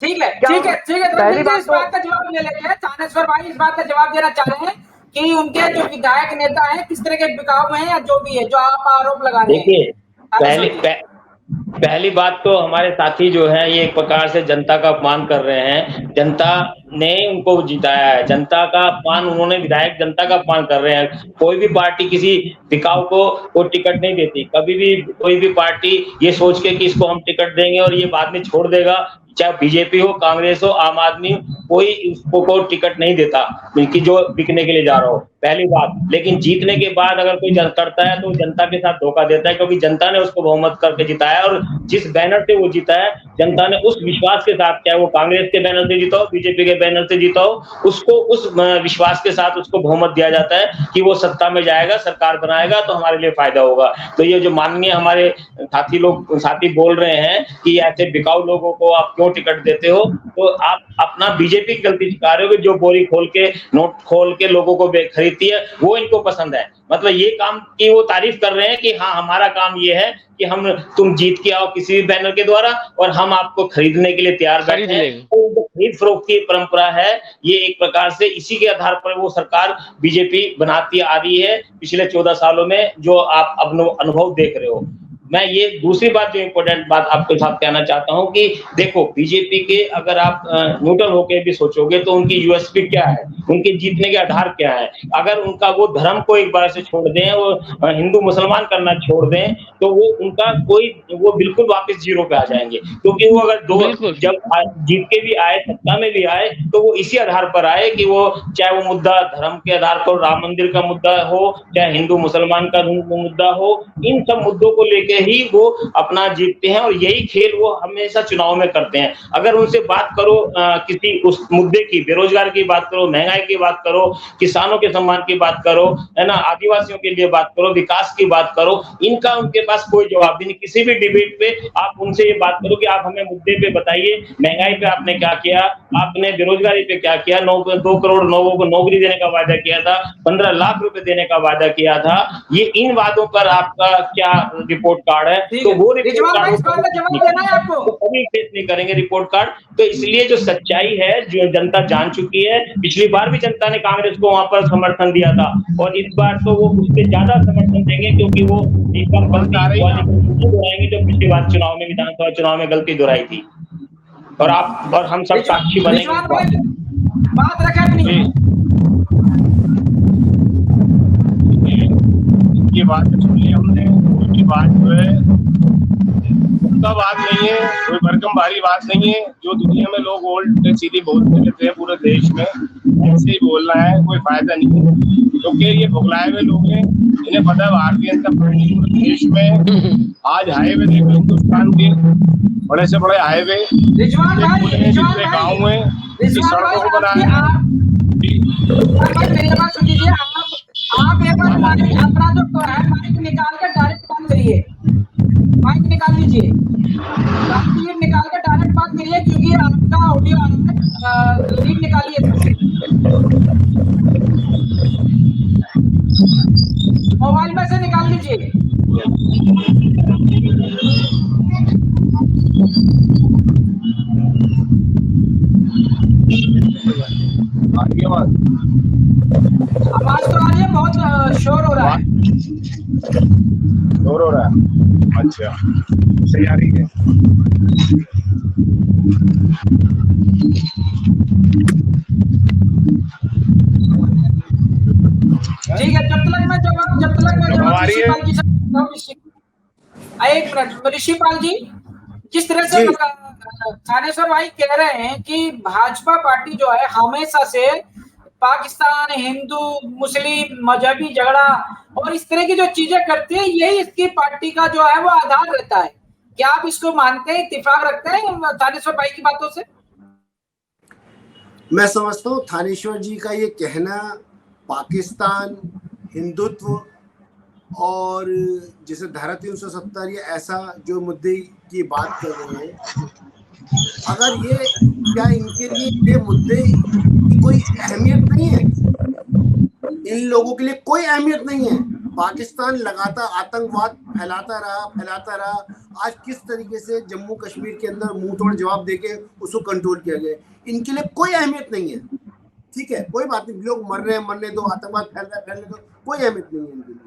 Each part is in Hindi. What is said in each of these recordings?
ठीक है क्या ठीक है ठीक है, पहली बात इस बात का जवाब ले लेते हैं। थानेश्वर भाई इस बात का जवाब देना चाह रहे हैं कि उनके जो विधायक नेता हैं किस तरह के बिकाऊ में है या जो भी है, जो आप आरोप लगा रहे हैं देखिए, थानेश्वर जी। पहली बात तो हमारे साथी जो हैं ये एक प्रकार से जनता का अपमान कर रहे हैं। जनता ने उनको जिताया है, जनता का अपमान उन्होंने विधायक जनता का अपमान कर रहे हैं। कोई भी पार्टी किसी बिकाऊ को टिकट नहीं देती। कभी भी कोई भी पार्टी ये सोच के कि इसको हम टिकट देंगे और ये बाद में छोड़ देगा, चाहे बीजेपी हो, कांग्रेस हो, आम आदमी हो, कोई इसको टिकट नहीं देता कि जो बिकने के लिए जा रहा हो, पहली बात। लेकिन जीतने के बाद अगर कोई करता है तो जनता के साथ धोखा देता है, क्योंकि जनता ने उसको बहुमत करके जिताया और जिस बैनर से वो जीता है, जनता ने उस विश्वास के साथ, चाहे वो कांग्रेस के बैनर से जीता हो, बीजेपी के बैनर से जीता हो, उसको उस विश्वास के साथ उसको बहुमत दिया जाता है कि वो सत्ता में जाएगा, सरकार बनाएगा तो हमारे लिए फायदा होगा। तो ये जो माननीय हमारे साथी बोल रहे हैं कि ऐसे बिकाऊ लोगों को आप क्यों टिकट देते हो, तो आप अपना बीजेपी की गलती दिखा रहे हो कि जो बोरी खोल के, नोट खोल के लोगों को खरीदती है, वो इनको पसंद है। मतलब ये काम की वो तारीफ कर रहे हैं कि हाँ, हमारा काम ये है कि तुम जीत के आओ किसी भी बैनर के द्वारा और हम आपको खरीदने के लिए तैयार बैठे हैं। तो खरीद फरोख्त की परंपरा है, ये एक प्रकार से इसी के आधार पर वो सरकार बीजेपी बनाती आ रही है पिछले 14 सालों में, जो आप अनुभव देख रहे हो। मैं ये दूसरी बात, जो इम्पोर्टेंट बात आपके साथ कहना चाहता हूँ कि देखो, बीजेपी के अगर आप न्यूट्रल होकर भी सोचोगे तो उनकी यूएसपी क्या है, उनके जीतने के आधार क्या है। अगर उनका वो धर्म को एक बार से छोड़ दें, वो हिंदू मुसलमान करना छोड़ दें, तो वो बिल्कुल वापस जीरो पे आ जाएंगे। क्योंकि वो अगर जब जीत के भी आए, सत्ता में भी आए, तो वो इसी आधार पर आए कि वो चाहे वो मुद्दा धर्म के आधार पर राम मंदिर का मुद्दा हो, चाहे हिंदू मुसलमान का मुद्दा हो, इन सब मुद्दों को लेके ही वो अपना जीतते हैं और यही खेल वो हमेशा चुनाव में करते हैं। अगर उनसे बात करो किसी उस मुद्दे की, बेरोजगार की बात करो, महंगाई की बात करो, किसानों के सम्मान की बात करो, है ना, आदिवासियों के लिए बात करो, विकास की बात करो, इनका उनके पास कोई जवाब नहीं। किसी भी डिबेट पे आप उनसे ये बात करो कि आप हमें मुद्दे पे बताइए, महंगाई पे आपने क्या किया, आपने बेरोजगारी पे क्या किया, 2 करोड़ लोगों को नौकरी देने का वादा किया था, 15 लाख रुपए देने का वादा किया था, ये इन वादों पर आपका क्या रिपोर्ट कार्ड है? तो वो रिपोर्ट कार्ड कभी फेस नहीं करेंगे रिपोर्ट कार्ड। तो इसलिए जो सच्चाई है, जो जनता जान चुकी है, पिछली बार भी जनता ने कांग्रेस को वहां पर समर्थन दिया था और इस बार तो वो उससे ज्यादा समर्थन देंगे, क्योंकि वो एक बार गलती दोहराएंगे जो पिछली बार चुनाव में, विधानसभा चुनाव में गलती दोहराई थी। और आप और हम सब साक्षी बनेंगे। बात रखें अपनी, ये बात सुन ली हमने। उनकी बात जो है उनका बात नहीं है, कोई भरकम भारी बात नहीं है। जो दुनिया में लोग उल्टे सीधी बोलते रहते हैं पूरे देश में, ऐसे ही बोलना है, कोई फायदा नहीं है। क्योंकि ये भुगलाए हुए लोग हैं, इन्हें पता है भारतीय जनता पार्टी पूरे देश में आज हाईवे देखो, हिंदुस्तान के बड़े से बड़े हाईवे गाँव में सड़कों को बनाया। आप एक बार अपना जो है माइक निकाल कर डायरेक्ट बात करिए, माइक निकाल लीजिए, निकाल कर डायरेक्ट बात करिए, क्योंकि आपका ऑडियो आ रहा है, लीड निकालिए, मोबाइल में से निकाल लीजिए। आवाज तो आ रही है, बहुत शोर हो रहा है। शोर हो रहा है, अच्छा, सही आ रही है। ठीक है, जब तक एक मिनट, ऋषिपाल जी, जिस तरह से थानेश्वर भाई कह रहे हैं कि भाजपा पार्टी जो है हमेशा से पाकिस्तान, हिंदू मुस्लिम मजहबी झगड़ा और इस तरह की जो चीजें करती है, यही इसकी पार्टी का जो है वो आधार रहता है। क्या आप इसको मानते हैं, इत्तेफाक रखते हैं थानेश्वर भाई की बातों से? मैं समझता हूँ थानेश्वर जी का ये कहना पाकिस्तान, हिंदुत्व और जैसे धारा 370 या ऐसा जो मुद्दे की बात कर रहे हैं, अगर ये क्या इनके लिए ये मुद्दे की कोई अहमियत नहीं है? इन लोगों के लिए कोई अहमियत नहीं है। पाकिस्तान लगातार आतंकवाद फैलाता रहा। आज किस तरीके से जम्मू कश्मीर के अंदर मुंह तोड़ जवाब देके उसको कंट्रोल किया गया, इनके लिए कोई अहमियत नहीं है। ठीक है, कोई बात नहीं, लोग मर रहे हैं, मरने दो, आतंकवाद फैल रहा है, फैलने दो, कोई अहमियत नहीं है इनके लिए।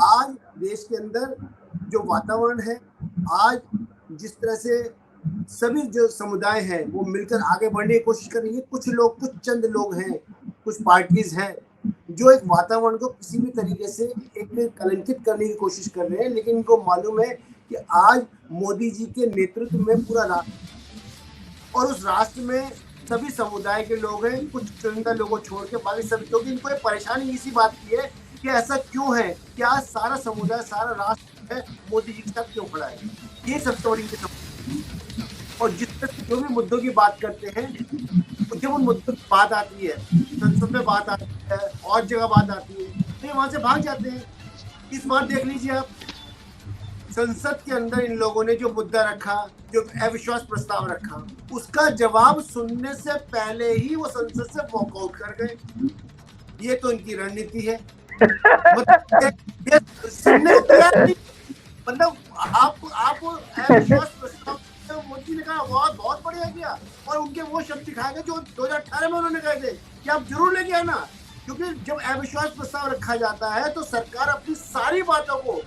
आज देश के अंदर जो वातावरण है, आज जिस तरह से सभी जो समुदाय हैं वो मिलकर आगे बढ़ने की कोशिश कर रही है, कुछ लोग, कुछ चंद लोग हैं, कुछ पार्टीज हैं जो एक वातावरण को किसी भी तरीके से एक कलंकित करने की कोशिश कर रहे हैं, लेकिन इनको मालूम है कि आज मोदी जी के नेतृत्व में पूरा राष्ट्र, और उस राष्ट्र में सभी समुदाय के लोग हैं, कुछ चुनिंदा लोगों छोड़ के बाकी सभी, क्योंकि इनको एक परेशानी इसी बात की है कि ऐसा क्यों है कि आज सारा समुदाय, सारा राष्ट्र है मोदी जी के साथ क्यों खड़ा है। ये सबसे बड़ी और जिस जो भी मुद्दों की बात करते हैं, जब उन मुद्दों की बात आती है, संसद में बात आती है और जगह बात आती है, तो वहां से भाग जाते हैं। इस बार देख लीजिए आप, संसद के अंदर इन लोगों ने जो मुद्दा रखा, जो अविश्वास प्रस्ताव रखा, उसका जवाब सुनने से पहले ही वो संसद से वॉकआउट कर गए। ये तो इनकी रणनीति है। मतलब आप अविश्वास प्रस्ताव, मोदी ने कहा बहुत बढ़िया किया, और उनके वो शब्द दिखाए गए जो 2018 में उन्होंने कहे थे कि आप जरूर लेके आना, क्योंकि जब अविश्वास प्रस्ताव रखा जाता है तो सरकार अपनी सारी बातों को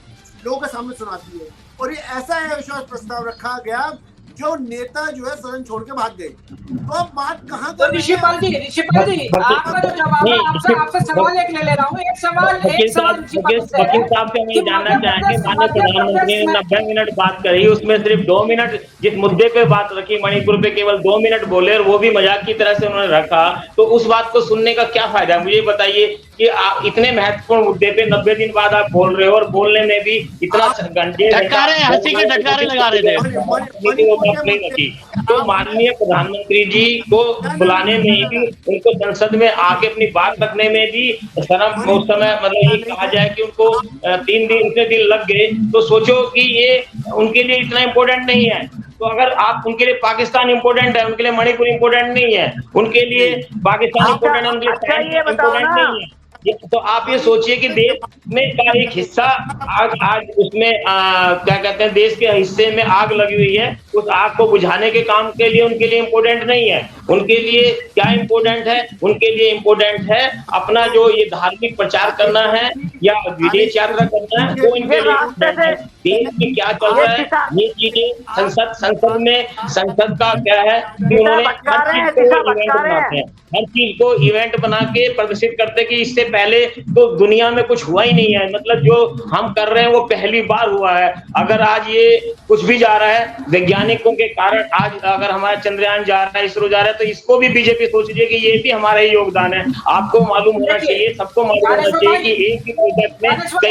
लोगों के सामने सुनाती है, और ये ऐसा अविश्वास प्रस्ताव रखा गया जो नेता जो है सदन छोड़ के भाग गए। तो अब बात कहाँ तो ऋषिपाल जी आपका जो जवाब है, आपसे सवाल एक ले रहा हूँ, एक सवाल वकील साहब से हम ये जानना चाहेंगे, माननीय प्रधानमंत्री ने 90 मिनट बात करी, उसमें सिर्फ 2 मिनट जिस मुद्दे पे बात रखी, मणिपुर पे केवल 2 मिनट बोले, और वो भी मजाक की तरह से उन्होंने रखा, तो उस बात को सुनने का क्या फायदा है? मुझे बताइए कि आप इतने महत्वपूर्ण मुद्दे पे 90 दिन बाद आप बोल रहे हो, और बोलने में भी इतना घंटे हंसी के ढटकारे लगा रहे थे। नहीं रखी। तो माननीय प्रधानमंत्री जी को बुलाने में भी, उनको संसद में आके अपनी बात रखने में भी शर्म, उस समय मतलब ये कहा जाए कि उनको 3 दिन लग गए, तो सोचो कि ये उनके लिए इतना इम्पोर्टेंट नहीं है। तो अगर आप उनके लिए पाकिस्तान इम्पोर्टेंट है, उनके लिए मणिपुर इम्पोर्टेंट नहीं है, उनके लिए पाकिस्तान इम्पोर्टेंट है, उनके लिए इम्पोर्टेंट नहीं है, तो आप ये सोचिए कि देश में का एक हिस्सा आज उसमें क्या कहते हैं, देश के हिस्से में आग लगी हुई है, उस आग को बुझाने के काम के लिए उनके लिए इम्पोर्टेंट नहीं है। उनके लिए क्या इम्पोर्टेंट है? उनके लिए इम्पोर्टेंट है अपना जो ये धार्मिक प्रचार करना है या विदेश यात्रा करना है, वो इनके लिए इम्पोर्टेंट है। देश में क्या चल रहा है, ये चीजें संसद में, संसद का क्या है कि उन्होंने हर चीज को इवेंट बना के प्रदर्शित करते कि इससे पहले तो दुनिया में कुछ हुआ ही नहीं है, मतलब जो हम कर रहे हैं वो पहली बार हुआ है। अगर आज ये कुछ भी जा रहा है वैज्ञानिकों के कारण, आज अगर हमारा चंद्रयान जा रहा है, इसरो जा रहा है, तो इसको भी बीजेपी सोच रही है कि ये भी हमारा ही योगदान है। आपको मालूम होना चाहिए, सबको मालूम होना चाहिए कि एक ही प्रोजेक्ट में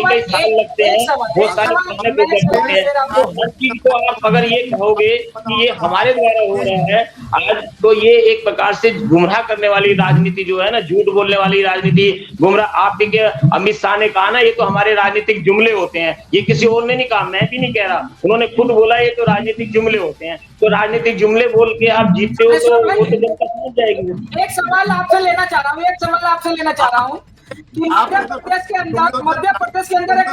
कई साल लगते हैं, बहुत सारे प्रोजेक्ट लगते हैं। तो हर चीज को आप अगर ये कहोगे कि ये हमारे द्वारा हो रहा है आज, तो ये एक प्रकार से गुमराह करने वाली राजनीति जो है ना, झूठ बोलने वाली राजनीति, गुमराह। आप देखिए अमित शाह ने कहा ना, ये तो हमारे राजनीतिक जुमले होते हैं, ये किसी और ने नहीं कहा, मैं भी नहीं कह रहा, उन्होंने खुद बोला ये तो राजनीतिक जुमले होते हैं। तो राजनीतिक जुमले बोल के आप जीतते हो तो वो तो जनता समझ जाएगी। एक सवाल आपसे लेना चाह रहा हूँ कि मध्य प्रदेश के अंदर एक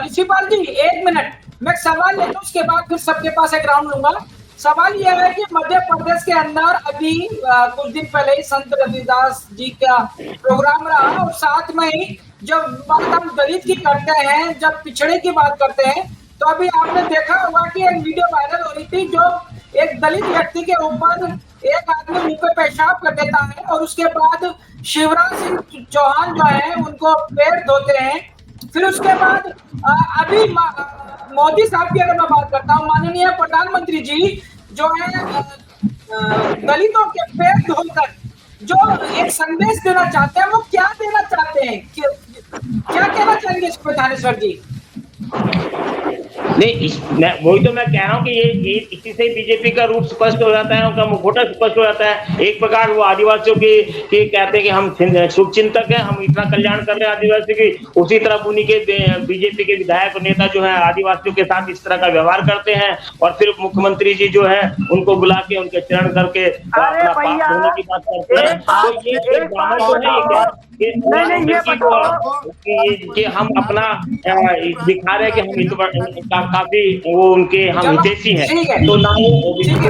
ऋषिपाल जी 1 मिनट मैं सवाल ले लूं, उसके बाद फिर सबके पास एक राउंड लूंगा। सवाल यह है कि मध्य प्रदेश के अंदर अभी कुछ दिन पहले ही संत रविदास जी का प्रोग्राम रहा, और साथ में ही जब बात हम दलित की करते हैं, जब पिछड़े की बात करते हैं, तो अभी आपने देखा होगा कि एक वीडियो वायरल हो रही थी, जो एक दलित व्यक्ति के ऊपर एक आदमी मुंह पे पेशाब कर देता है, और उसके बाद शिवराज सिंह चौहान जो है उनको पैर धोते हैं। फिर उसके बाद अभी मोदी साहब की अगर मैं बात करता हूँ, माननीय प्रधानमंत्री जी जो है दलितों के पैर धोकर जो एक संदेश देना चाहते हैं, वो क्या देना चाहते हैं, क्या कहना चाहेंगे इस पर थानेश्वर जी? नहीं, वही तो मैं कह रहा हूँ कि ये इसी से बीजेपी का रूप स्पष्ट हो जाता है, उनका मुखौटा स्पष्ट हो जाता है। एक प्रकार वो आदिवासियों की कहते हैं कि हम शुभचिंतक हैं, हम इतना कल्याण कर रहे हैं आदिवासी की, उसी तरह उन्हीं के बीजेपी के विधायक और नेता जो है आदिवासियों के साथ इस तरह का व्यवहार करते हैं, और फिर मुख्यमंत्री जी जो है उनको बुला के उनके चरण करके अपना पास होने की बात करते हैं। तो ये एक ड्रामा तो है, नहीं, ये बताओ कि हम अपना दिखा रहे हैं कि हम हिंदू काफी वो उनके हम हितैषी हैं, तो ना वो ओबीसी के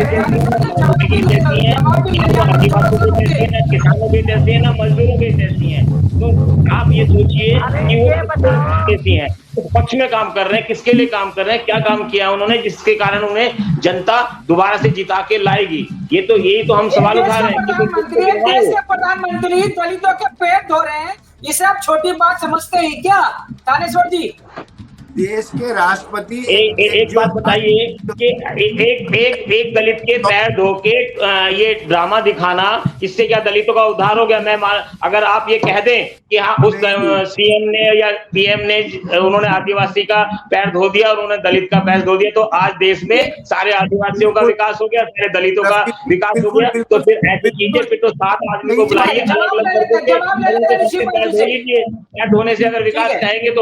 हितैषी हैं, ना आदिवासियों के हितैषी हैं, ना किसानों के हितैषी हैं, ना मजदूरों के हितैषी हैं। तो आप ये सोचिए कि वो हितैषी हैं, तो पक्ष में काम कर रहे हैं, किसके लिए काम कर रहे हैं, क्या काम किया उन्होंने जिसके कारण उन्हें जनता दोबारा से जिता के लाएगी। ये तो यही तो हम सवाल उठा रहे हैं। प्रधानमंत्री दलितों के पेट धो रहे हैं, इसे आप छोटी बात समझते हैं क्या थानेश्वर जी? देश के राष्ट्रपति एक बात बताइए कि एक दलित के पैर धो के ये ड्रामा दिखाना, इससे क्या दलितों का उद्धार हो गया? अगर आप ये कह दें कि हाँ उस सीएम ने या पीएम ने उन्होंने आदिवासी का पैर धो दिया और उन्होंने दलित का पैर धो दिया, तो आज देश में सारे आदिवासियों का विकास हो गया, सारे दलितों का विकास हो गया। तो फिर ऐसी चीजें, फिर तो 7 आदमी को बुलाइए, अलग अलग पैर धो लीजिए। पैर धोने से अगर विकास कहेंगे तो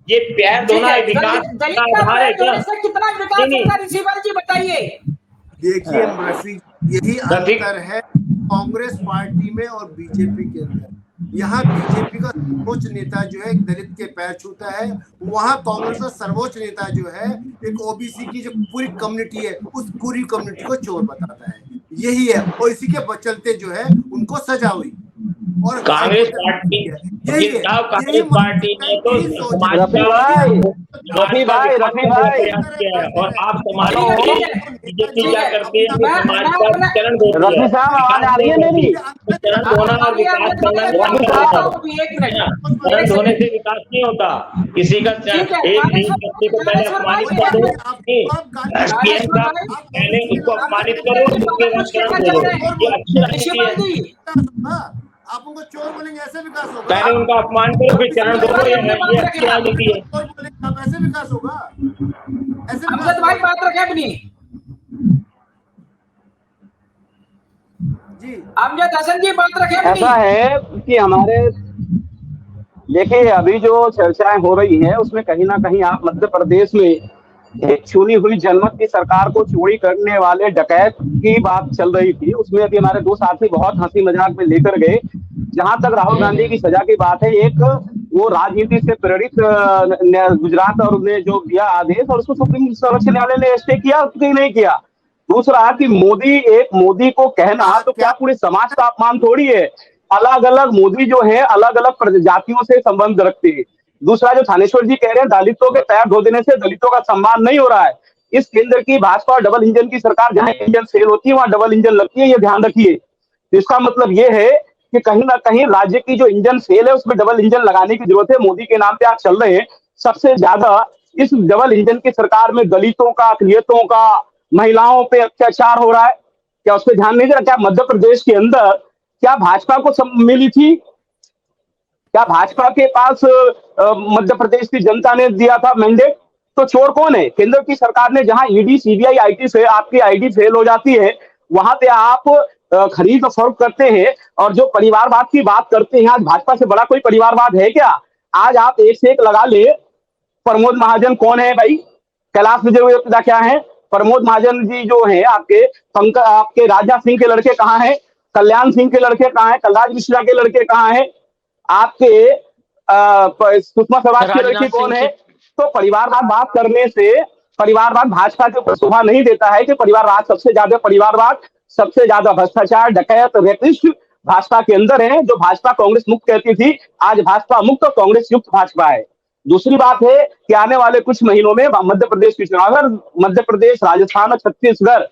ये पैर धोना है विकास का आधार है क्या? कितना विकास होगा ऋषिपाल जी बताइए। देखिए रफीक, यही अंतर है कांग्रेस पार्टी में और बीजेपी के अंदर। यहाँ बीजेपी का सर्वोच्च नेता जो है एक दलित के पैर छूता है, वहाँ कांग्रेस का सर्वोच्च नेता जो है एक ओबीसी की जो पूरी कम्युनिटी है उस पूरी कम्युनिटी को चोर बताता है। यही है, और इसी के चलते जो है उनको सजा हुई। और कांग्रेस पार्टी कांग्रेस पार्टी ने तो समाज रफी भाई और आप समाज बीजेपी क्या करती है, समाज का चरण रफी साहब आवाज आ रही है मेरी? चरण धोना और विकास करना, चरण धोने से विकास नहीं होता। किसी का एक व्यक्ति को पहले अपमानित कर दो, पहले उसको अपमानित करो, उसके बाद चरण धो। ये अच्छी नीति है। आप उनको चोर बोलेंगे ऐसे विकास होगा? पहले उनका अपमान करो फिर चरण दो, ये अच्छी राजनीति है। चोर बोलेंगे आप ऐसे विकास होगा? ऐसे अमजद भाई बात रखे अपनी जी, अमजद हसन जी बात रखे अपनी। ऐसा है कि हमारे देखिए अभी जो चर्चाएं हो रही हैं उसमें कहीं ना कहीं आप मध्य प्रदेश में एक चुनी हुई जनमत की सरकार को चोरी करने वाले डकैत की बात चल रही थी। उसमें अभी हमारे 2 साथी बहुत हंसी मजाक में लेकर गए। जहां तक राहुल गांधी की सजा की बात है, एक वो राजनीति से प्रेरित गुजरात और उन्हें जो दिया आदेश और उसको सुप्रीम सर्वोच्च न्यायालय ने स्टे किया कि नहीं किया। दूसरा कि मोदी को कहना तो क्या पूरे समाज का अपमान थोड़ी है। अलग अलग मोदी जो है अलग अलग प्रजातियों से संबंध रखते हैं। दूसरा जो थानेश्वर जी कह रहे हैं दलितों के पैर धो देने से दलितों का सम्मान नहीं हो रहा है। इस केंद्र की भाजपा और डबल इंजन की सरकार, जहां इंजन फेल होती है वहां डबल इंजन लगती है, ये ध्यान रखिए। तो इसका मतलब ये है कि कहीं ना कहीं राज्य की जो इंजन फेल है उसमें डबल इंजन लगाने की जरूरत है। मोदी के नाम पे आप चल रहे हैं। सबसे ज्यादा इस डबल इंजन की सरकार में दलितों का, अकलियतों का, महिलाओं पे अत्याचार हो रहा है। क्या उस पर ध्यान नहीं दे रहा? क्या मध्य प्रदेश के अंदर क्या भाजपा को मिली थी? क्या भाजपा के पास मध्य प्रदेश की जनता ने दिया था मैंडेट? तो चोर कौन है? केंद्र की सरकार ने जहां ईडी, सीबीआई, आईटी से आपकी आईडी फेल हो जाती है, वहां पे आप खरीद और फरोख्त करते हैं और जो परिवारवाद की बात करते हैं, आज भाजपा से बड़ा कोई परिवारवाद है क्या? आज आप एक से एक लगा ले। प्रमोद महाजन कौन है भाई? कैलाश विजयवर्गीय क्या है? प्रमोद महाजन जी जो है आपके राजनाथ सिंह के लड़के कहाँ हैं? कल्याण सिंह के लड़के कहाँ हैं? कलराज मिश्रा के लड़के कहाँ हैं? आपके सुषमा स्वराज के लड़की कौन है? तो परिवारवाद बात करने से परिवारवाद भाजपा को शोभा नहीं देता है कि परिवारवाद सबसे ज्यादा भ्रष्टाचार, डकैत, रेपिस्ट भाजपा के अंदर है। जो भाजपा कांग्रेस मुक्त कहती थी, आज भाजपा मुक्त और कांग्रेस युक्त भाजपा है। दूसरी बात है कि आने वाले कुछ महीनों में मध्य प्रदेश की चुनाव, अगर मध्य प्रदेश, राजस्थान और छत्तीसगढ़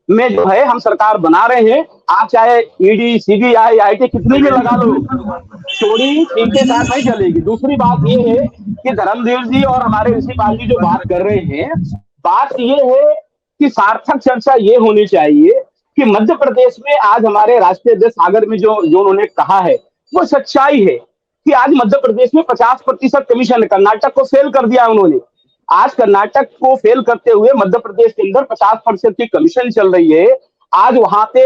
में जो है हम सरकार बना रहे हैं, आप चाहे ईडी, सीबीआई, आईटी कितनी भी लगा लो, चोरी इनके साथ नहीं चलेगी। दूसरी बात ये है कि धर्मदेव जी और हमारे ऋषिपाल जी जो बात कर रहे हैं, बात ये है कि सार्थक चर्चा ये होनी चाहिए कि मध्य प्रदेश में आज हमारे राष्ट्रीय अध्यक्ष सागर में जो उन्होंने कहा है वो सच्चाई है कि आज मध्य प्रदेश में 50% कमीशन, कर्नाटक को फेल कर दिया उन्होंने। आज कर्नाटक को फेल करते हुए मध्य प्रदेश के अंदर 50% की कमीशन चल रही है। आज वहां पे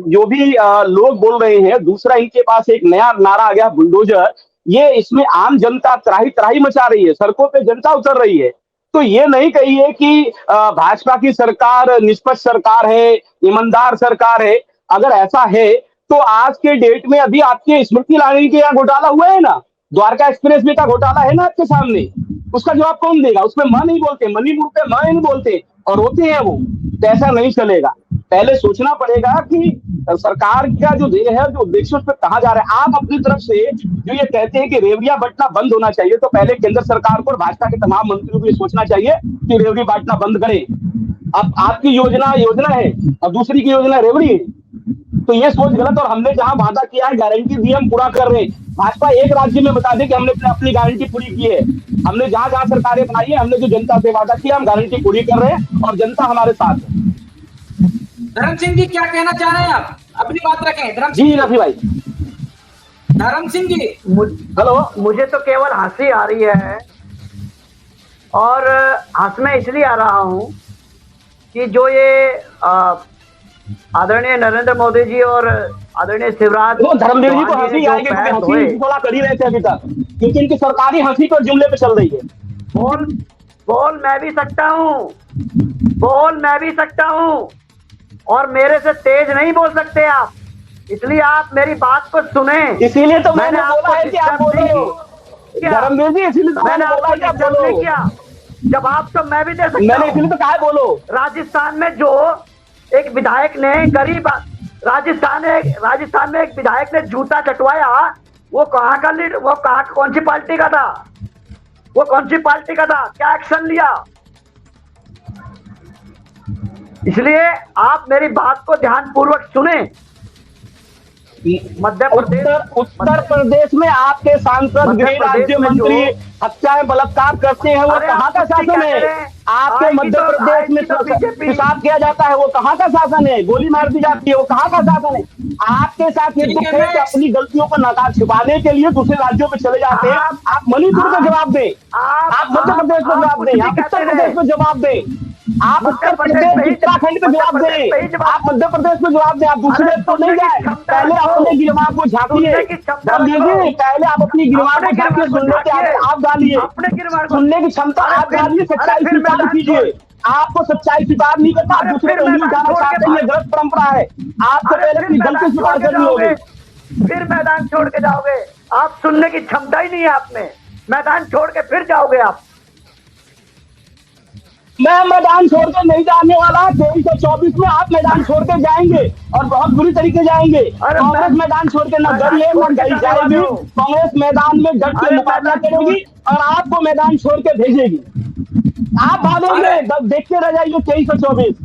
जो भी लोग बोल रहे हैं, दूसरा इनके पास एक नया नारा आ गया, बुलडोजर। ये इसमें आम जनता त्राही त्राही मचा रही है, सड़कों पे जनता उतर रही है। तो ये नहीं कहिए कि भाजपा की सरकार निष्पक्ष सरकार है, ईमानदार सरकार है। अगर ऐसा है तो आज के डेट में अभी आपके स्मृति ईरानी के यहाँ घोटाला हुआ है ना, द्वारका एक्सप्रेस वे का घोटाला है ना आपके सामने, उसका जवाब कौन देगा? उसमें मां नहीं बोलते, मणिपुर पे मां नहीं बोलते और होते हैं वो। तो ऐसा नहीं चलेगा। पहले सोचना पड़ेगा कि सरकार का जो ध्येय है, जो उद्देश्य, उस पर कहा जा रहा है। आप अपनी तरफ से जो ये कहते हैं कि रेवड़ियां बांटना बंद होना चाहिए, तो पहले केंद्र सरकार को और भाजपा के तमाम मंत्रियों को ये सोचना चाहिए कि रेवड़ी बांटना बंद करें। अब आपकी योजना है और दूसरी की योजना रेवड़ी है, तो ये सोच गलत। और हमने जहां वादा किया है, गारंटी दी, हम पूरा कर रहे हैं। भाजपा एक राज्य में बता दे कि हमने अपनी गारंटी पूरी की है। हमने जहां जहां सरकारें बनाई है, हमने जो जनता से वादा किया, हम गारंटी पूरी कर रहे हैं और जनता हमारे साथ है। धर्म सिंह जी, क्या कहना चाह रहे हैं आप? अपनी बात रखें धर्म जी रफी भाई। धर्म सिंह जी, हेलो। मुझे तो केवल हंसी आ रही है, और हंस में इसलिए आ रहा हूँ कि जो ये आदरणीय नरेंद्र मोदी जी और आदरणीय शिवराज धर्मवीर जी को हंसी आएगी क्योंकि हंसी थोड़ा कर ही रहे थे अभी तक, क्योंकि इनकी सरकारी हंसी तो जुमले पे चल रही है। बोल मैं भी सकता हूँ, बोल मैं भी सकता हूँ, और मेरे से तेज नहीं बोल सकते आप, इसलिए आप मेरी बात को सुने। इसीलिए तो मैंने बोला है कि आप बोलो धर्मवीर जी, इसीलिए तो मैंने बोला है कि आप बोलो। क्या जवाब तो मैं भी दे सकता हूँ। मैंने इसीलिए तो कहा बोलो। राजस्थान में जो एक विधायक ने गरीब राजस्थान में एक विधायक ने जूता चटवाया, वो कहाँ का लीड, वो कौन सी पार्टी का था, वो कौन सी पार्टी का था, क्या एक्शन लिया? इसलिए आप मेरी बात को ध्यानपूर्वक सुने। मध्य प्रदेश, उत्तर प्रदेश में आपके सांसद, गृह राज्य मंत्री हत्याएं, बलात्कार करते हैं, वो कहाँ का शासन है? आपके मध्य प्रदेश में पेशाब किया जाता है, वो कहाँ का शासन है? गोली मार दी जाती है, वो कहाँ का शासन है? आपके साथ ये दुख है कि अपनी गलतियों को नकार छिपाने के लिए दूसरे राज्यों में चले जाते हैं। आप मणिपुर को जवाब दें, आप मध्य प्रदेश को जवाब दें, आप उत्तर प्रदेश को जवाब दें, आप उत्तर प्रदेश, उत्तराखंड को जवाब दें, आप मध्य प्रदेश को जवाब दें। आप दूसरे तो नहीं जाए, पहले अपने गिरवा को झाँकिए, पहले आप अपनी गिरवा को झाँकिए, सुनने के आगे आप डालिए, सुनने की क्षमता आप डालिए, सच्चाई स्वीकार कीजिए। आपको सच्चाई स्वीकार नहीं करता, आप दूसरे को उंगली उठाना चाहते हैं, ये गलत परंपरा है। आपको पहले अपनी गलती स्वीकार करनी होगी, फिर मैदान छोड़ के जाओगे। आप सुनने की क्षमता ही नहीं है आप में, मैदान छोड़ के फिर जाओगे आप। मैं मैदान छोड़ के नहीं जाने वाला। 2324 में आप मैदान छोड़ के जाएंगे और बहुत बुरी तरीके जाएंगे। कांग्रेस मैदान छोड़ के न गई है न गई जाएगी। कांग्रेस मैदान में डट के मुकाबला करेगी और आपको मैदान छोड़ के भेजेगी। आप भागेंगे, देखते रह जाइए 2324।